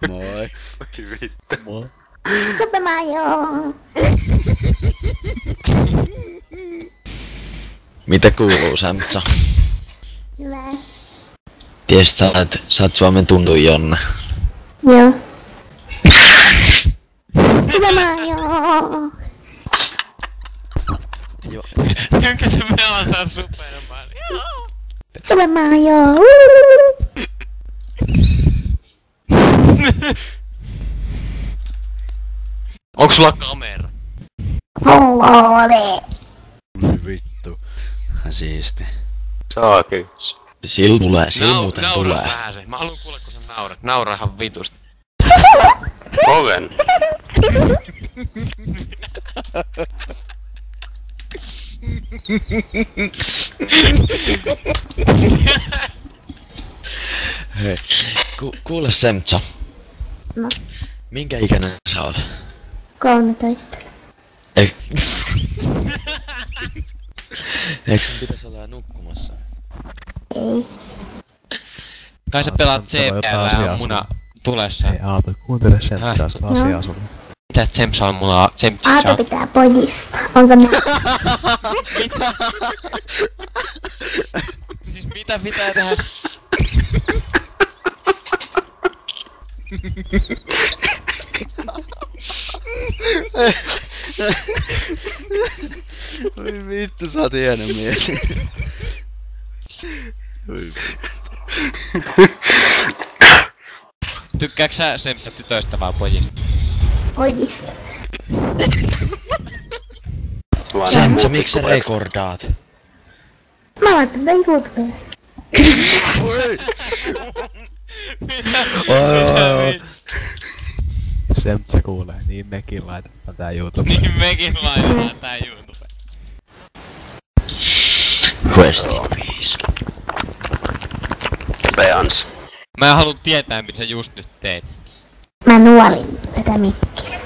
Moi. Vittu. Moi. Super Mario! Mitä kuuluu, Sämtsä? Hyvä. Tiesit sä oot Suomen tuntui Jonna. Joo. Super Mario! Joo. Minkä se pelataan Super Mario? Super Mario! Onks sulla kamera? Ole! Vittu. Siisti. Saakö? Sil muuten Nauras tulee. vähän se. Mä haluun kuulla kun sä naurat. Nauraa ihan vitusti. Oven. Hei. Kuule, Sämtsä. No, Minkä ikäinen sä oot? 13. Eikö sun pitäis olla nukkumassa? Ei. Kai sä pelaat CPL muna tulessa. Ei Aape, kuuntele Semtsaa, se on asiaa sulle. Mitä Tsemsa on mulla? Aape pitää pojista. Onko mä? Siis mitä pitää tehdä? Oi vittu, sä oot hieno mies. Oi Tykkääks sä Semsa tytöistä vai pojista? Pojista. Sämtsä, miksi sä rekordaat? Mä laitan tän YouTubeen. Oi! Semtsä kuulee, niin mekin laitetaan tää YouTubeen. Niin mekin laitetaan tää YouTubeen. Rest in peace. Peans. Mä haluun tietää mitä sä just nyt teit. Mä nuolin tätä mikkiä.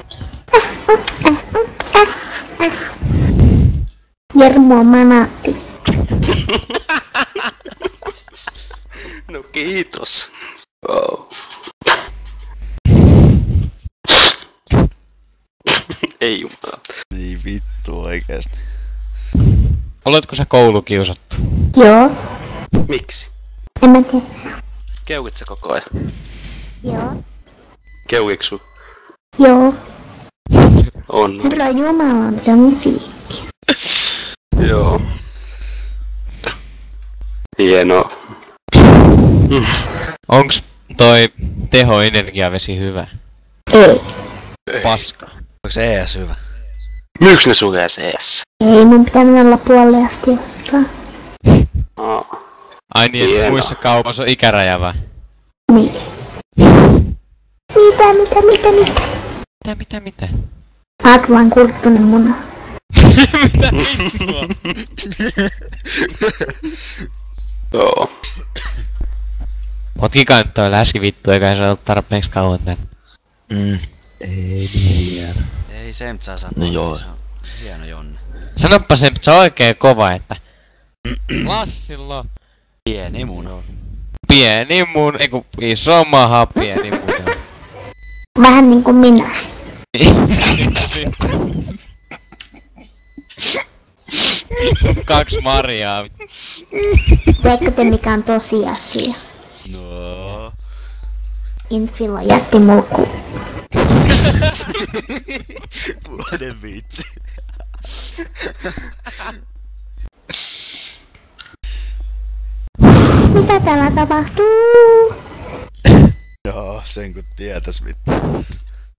Jermu on manaatti. No kiitos. Oh. Ei jumala. Ei vittu oikeesti. Oletko sä koulukiusattu? Joo. Miksi? En mä tiedä. Keukit sä koko ajan? Joo. Keukiks sun? Joo. On. Herra Jumala, mitä musiikkia. Joo. Hienoa. Onks toi tehoenergiavesi hyvä? Ei. Paska. Onks ES hyvä? Myyks ne sun CS? Ei mun pitää mennä olla puolelle asti ostaa. Ai niin, että Hienoa. muissa kaupoissa on ikäraja vai? Niin. Mitä? Advan kurttunen muna. Mitä vittua? Joo. Potkikaa nyt toi läski vittu, eikä se oo tarpeeksi kauan tän. Ei niin vielä. Ei Sämtsää saa. No joo. Se on hieno Jonna. Sanoppa se oikein kova, että Lassilla Pieni muna. pieni mun, eiku iso maha, pieni mun. Vähän niinku minä. Kaksi Mariaa. Tiedätkö te mikä on tosiasia? No. Infilo jätti mulkku. Vuoden vitsi. Mitä täällä tapahtuu? Joo, sen kun tietäis vittu.